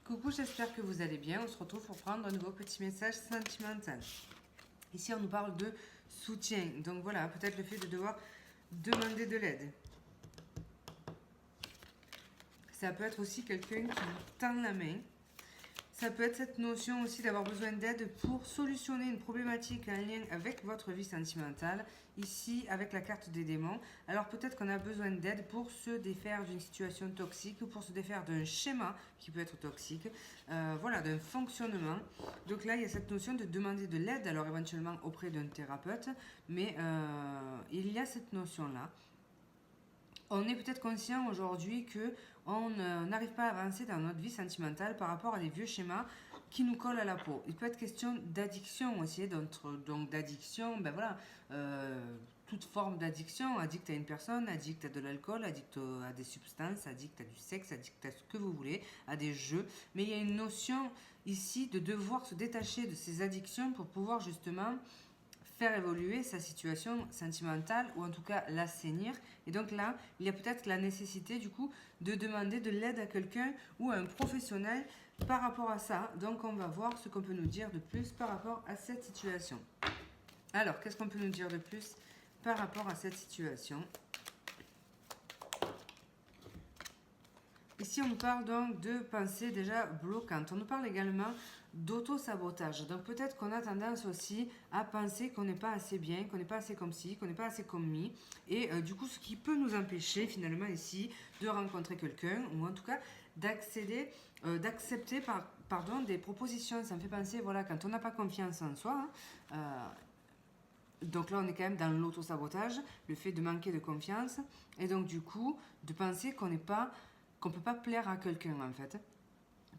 Coucou, j'espère que vous allez bien. On se retrouve pour prendre un nouveau petit message sentimental. Ici, on nous parle de soutien. Donc voilà, peut-être le fait de devoir demander de l'aide. Ça peut être aussi quelqu'un qui vous tend la main. Ça peut être cette notion aussi d'avoir besoin d'aide pour solutionner une problématique en lien avec votre vie sentimentale. Ici, avec la carte des démons. Alors peut-être qu'on a besoin d'aide pour se défaire d'une situation toxique ou pour se défaire d'un schéma qui peut être toxique. Voilà, d'un fonctionnement. Donc là, il y a cette notion de demander de l'aide, alors éventuellement auprès d'un thérapeute. Mais il y a cette notion-là. On est peut-être conscient aujourd'hui que on n'arrive pas à avancer dans notre vie sentimentale par rapport à des vieux schémas qui nous collent à la peau. Il peut être question d'addiction aussi, donc d'addiction, ben voilà, toute forme d'addiction, addict à une personne, addict à de l'alcool, addict à des substances, addict à du sexe, addict à ce que vous voulez, à des jeux. Mais il y a une notion ici de devoir se détacher de ces addictions pour pouvoir justement faire évoluer sa situation sentimentale ou en tout cas l'assainir. Et donc là, il y a peut-être la nécessité du coup de demander de l'aide à quelqu'un ou à un professionnel par rapport à ça. Donc on va voir ce qu'on peut nous dire de plus par rapport à cette situation. Alors, qu'est-ce qu'on peut nous dire de plus par rapport à cette situation? Ici, on nous parle donc de pensées déjà bloquantes. On nous parle également d'auto-sabotage. Donc peut-être qu'on a tendance aussi à penser qu'on n'est pas assez bien, qu'on n'est pas assez comme ci, qu'on n'est pas assez comme mi. Et du coup, ce qui peut nous empêcher finalement ici de rencontrer quelqu'un, ou en tout cas d'accepter des propositions. Ça me fait penser, voilà, quand on n'a pas confiance en soi, donc là, on est quand même dans l'auto-sabotage, le fait de manquer de confiance, et donc du coup, de penser qu'on ne peut pas plaire à quelqu'un en fait.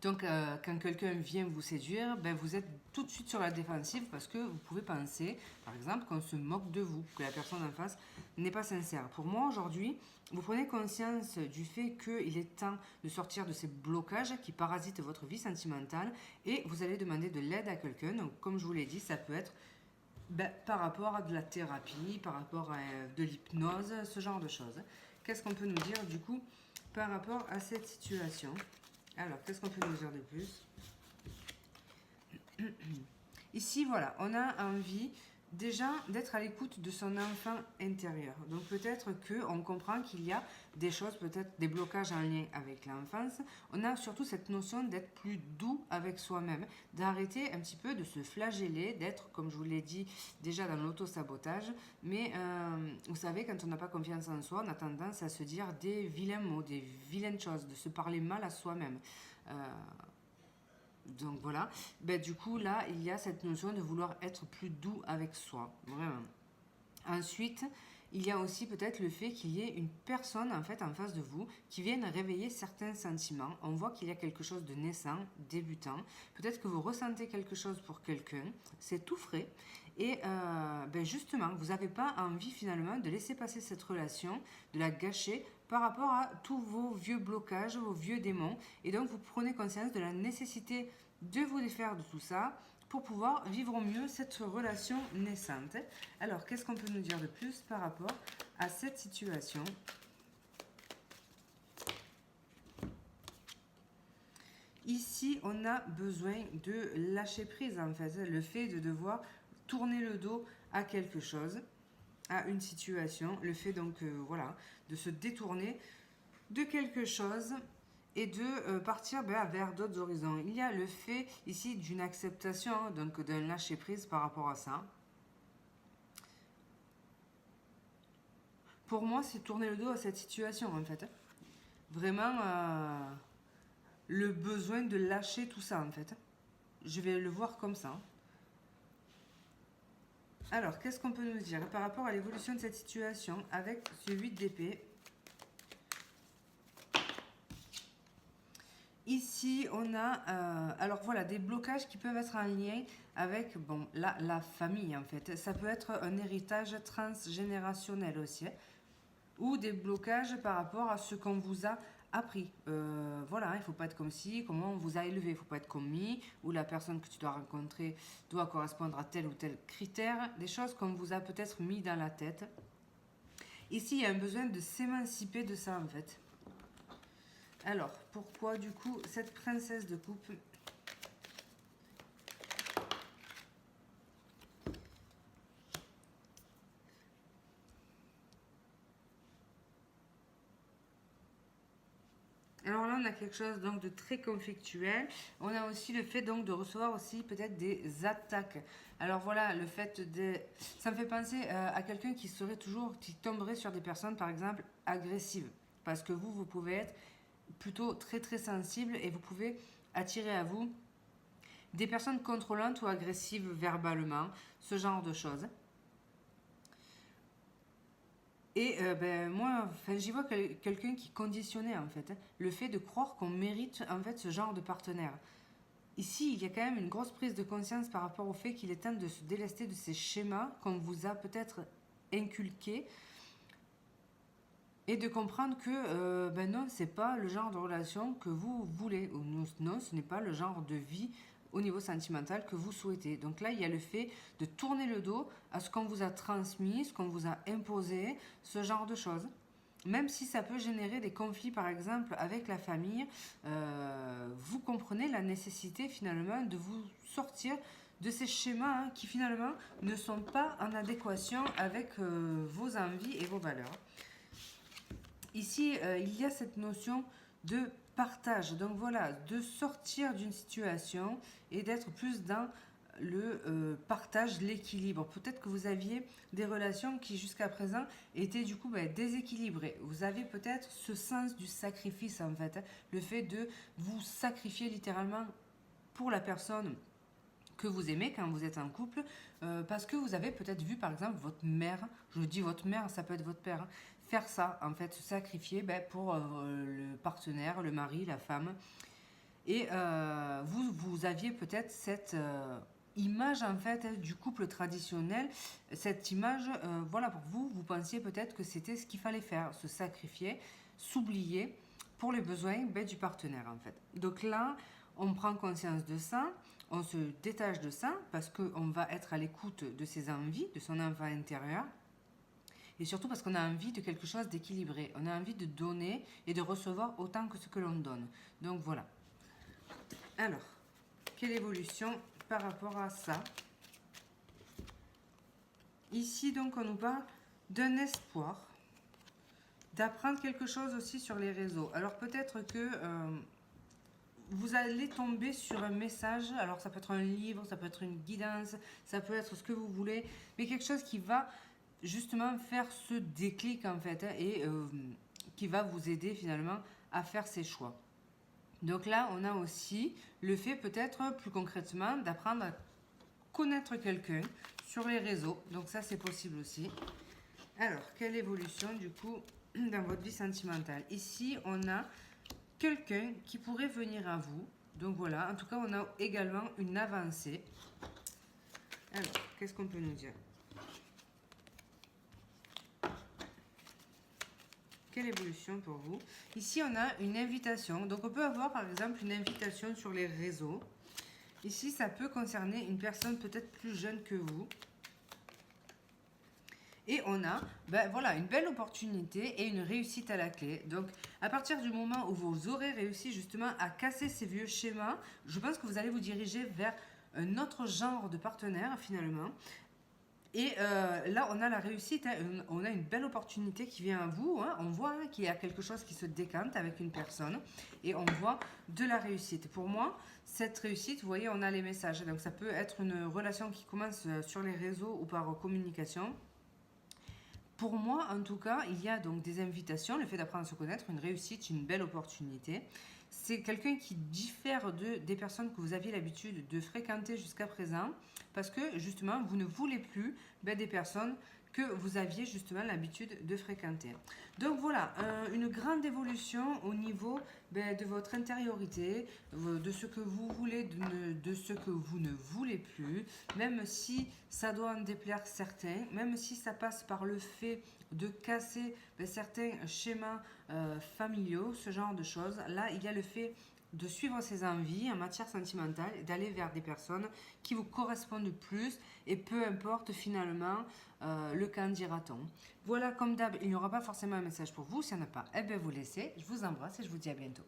Donc quand quelqu'un vient vous séduire, ben, vous êtes tout de suite sur la défensive parce que vous pouvez penser, par exemple, qu'on se moque de vous, que la personne en face n'est pas sincère. Pour moi, aujourd'hui, vous prenez conscience du fait qu'il est temps de sortir de ces blocages qui parasitent votre vie sentimentale et vous allez demander de l'aide à quelqu'un. Donc comme je vous l'ai dit, ça peut être par rapport à de la thérapie, par rapport à de l'hypnose, ce genre de choses. Qu'est-ce qu'on peut nous dire du coup par rapport à cette situation? Alors, qu'est-ce qu'on peut nous dire de plus? Ici, voilà, on a envie déjà d'être à l'écoute de son enfant intérieur. Donc peut-être qu'on comprend qu'il y a des choses, peut-être des blocages en lien avec l'enfance. On a surtout cette notion d'être plus doux avec soi-même, d'arrêter un petit peu de se flageller, d'être, comme je vous l'ai dit, déjà dans l'auto-sabotage. Mais vous savez, quand on n'a pas confiance en soi, on a tendance à se dire des vilains mots, des vilaines choses, de se parler mal à soi-même. Donc voilà, ben, du coup là il y a cette notion de vouloir être plus doux avec soi, vraiment. Ensuite, il y a aussi peut-être le fait qu'il y ait une personne en fait en face de vous qui vienne réveiller certains sentiments. On voit qu'il y a quelque chose de naissant, débutant. Peut-être que vous ressentez quelque chose pour quelqu'un, c'est tout frais. Et ben justement, vous n'avez pas envie finalement de laisser passer cette relation, de la gâcher par rapport à tous vos vieux blocages, vos vieux démons. Et donc vous prenez conscience de la nécessité de vous défaire de tout ça pour pouvoir vivre au mieux cette relation naissante. Alors, qu'est-ce qu'on peut nous dire de plus par rapport à cette situation? Ici, on a besoin de lâcher prise, en fait. Le fait de devoir tourner le dos à quelque chose, à une situation. Le fait, donc, voilà, de se détourner de quelque chose et de partir vers d'autres horizons. Il y a le fait ici d'une acceptation, donc d'un lâcher prise par rapport à ça. Pour moi, c'est tourner le dos à cette situation en fait. Vraiment le besoin de lâcher tout ça en fait. Je vais le voir comme ça. Alors, qu'est-ce qu'on peut nous dire par rapport à l'évolution de cette situation avec ce 8 d'épée? Ici, on a alors voilà, des blocages qui peuvent être en lien avec bon, la famille en fait. Ça peut être un héritage transgénérationnel aussi. Ou des blocages par rapport à ce qu'on vous a appris. Voilà, il ne faut pas être comme si, comment on vous a élevé. Il ne faut pas être comme mi, ou la personne que tu dois rencontrer doit correspondre à tel ou tel critère. Des choses qu'on vous a peut-être mis dans la tête. Ici, il y a un besoin de s'émanciper de ça en fait. Alors, pourquoi du coup cette princesse de coupe? Alors là, on a quelque chose donc de très conflictuel. On a aussi le fait donc de recevoir aussi peut-être des attaques. Alors voilà, le fait de... Ça me fait penser à quelqu'un qui serait toujours, qui tomberait sur des personnes par exemple agressives. Parce que vous pouvez être plutôt très très sensible et vous pouvez attirer à vous des personnes contrôlantes ou agressives verbalement, ce genre de choses. Et moi, j'y vois quelqu'un qui conditionnait en fait, hein, le fait de croire qu'on mérite en fait ce genre de partenaire. Ici, il y a quand même une grosse prise de conscience par rapport au fait qu'il est temps de se délester de ces schémas qu'on vous a peut-être inculqués et de comprendre que non, c'est pas le genre de relation que vous voulez, ou non, ce n'est pas le genre de vie au niveau sentimental que vous souhaitez. Donc là, il y a le fait de tourner le dos à ce qu'on vous a transmis, ce qu'on vous a imposé, ce genre de choses. Même si ça peut générer des conflits, par exemple, avec la famille, vous comprenez la nécessité finalement de vous sortir de ces schémas qui finalement ne sont pas en adéquation avec vos envies et vos valeurs. Ici, il y a cette notion de partage. Donc voilà, de sortir d'une situation et d'être plus dans le partage, l'équilibre. Peut-être que vous aviez des relations qui jusqu'à présent étaient du coup déséquilibrées. Vous avez peut-être ce sens du sacrifice en fait, hein, le fait de vous sacrifier littéralement pour la personne que vous aimez quand vous êtes en couple, parce que vous avez peut-être vu par exemple votre mère, je dis votre mère, ça peut être votre père, hein, faire ça en fait, se sacrifier pour le partenaire, le mari, la femme. Et vous aviez peut-être cette image en fait du couple traditionnel, cette image, voilà, pour vous, vous pensiez peut-être que c'était ce qu'il fallait faire, se sacrifier, s'oublier pour les besoins du partenaire en fait. Donc là, on prend conscience de ça, on se détache de ça parce qu'on va être à l'écoute de ses envies, de son enfant intérieur. Et surtout parce qu'on a envie de quelque chose d'équilibré. On a envie de donner et de recevoir autant que ce que l'on donne. Donc voilà. Alors, quelle évolution par rapport à ça? Ici, donc, on nous parle d'un espoir, d'apprendre quelque chose aussi sur les réseaux. Alors, peut-être que vous allez tomber sur un message. Alors, ça peut être un livre, ça peut être une guidance, ça peut être ce que vous voulez, mais quelque chose qui va justement faire ce déclic, en fait, hein, et qui va vous aider finalement à faire ces choix. Donc là, on a aussi le fait peut-être plus concrètement d'apprendre à connaître quelqu'un sur les réseaux. Donc ça, c'est possible aussi. Alors, quelle évolution du coup dans votre vie sentimentale? Ici, on a quelqu'un qui pourrait venir à vous. Donc voilà, en tout cas, on a également une avancée. Alors, qu'est-ce qu'on peut nous dire? Quelle évolution pour vous? Ici, on a une invitation. Donc, on peut avoir, par exemple, une invitation sur les réseaux. Ici, ça peut concerner une personne peut-être plus jeune que vous. Et on a voilà, une belle opportunité et une réussite à la clé. Donc, à partir du moment où vous aurez réussi justement à casser ces vieux schémas, je pense que vous allez vous diriger vers un autre genre de partenaire finalement. Et là, on a la réussite, hein, on a une belle opportunité qui vient à vous. Hein, on voit qu'il y a quelque chose qui se décante avec une personne et on voit de la réussite. Pour moi, cette réussite, vous voyez, on a les messages. Donc, ça peut être une relation qui commence sur les réseaux ou par communication. Pour moi, en tout cas, il y a donc des invitations, le fait d'apprendre à se connaître, une réussite, une belle opportunité. C'est quelqu'un qui diffère des personnes que vous aviez l'habitude de fréquenter jusqu'à présent, parce que justement, vous ne voulez plus des personnes que vous aviez justement l'habitude de fréquenter. Donc voilà, une grande évolution au niveau de votre intériorité, de ce que vous voulez, de ce que vous ne voulez plus, même si ça doit en déplaire certains, même si ça passe par le fait de casser certains schémas familiaux, ce genre de choses. Là, il y a le fait de suivre ses envies en matière sentimentale et d'aller vers des personnes qui vous correspondent plus et peu importe finalement le qu'en dira-t-on. Voilà, comme d'hab, il n'y aura pas forcément un message pour vous. S'il n'y en a pas, eh bien vous laissez. Je vous embrasse et je vous dis à bientôt.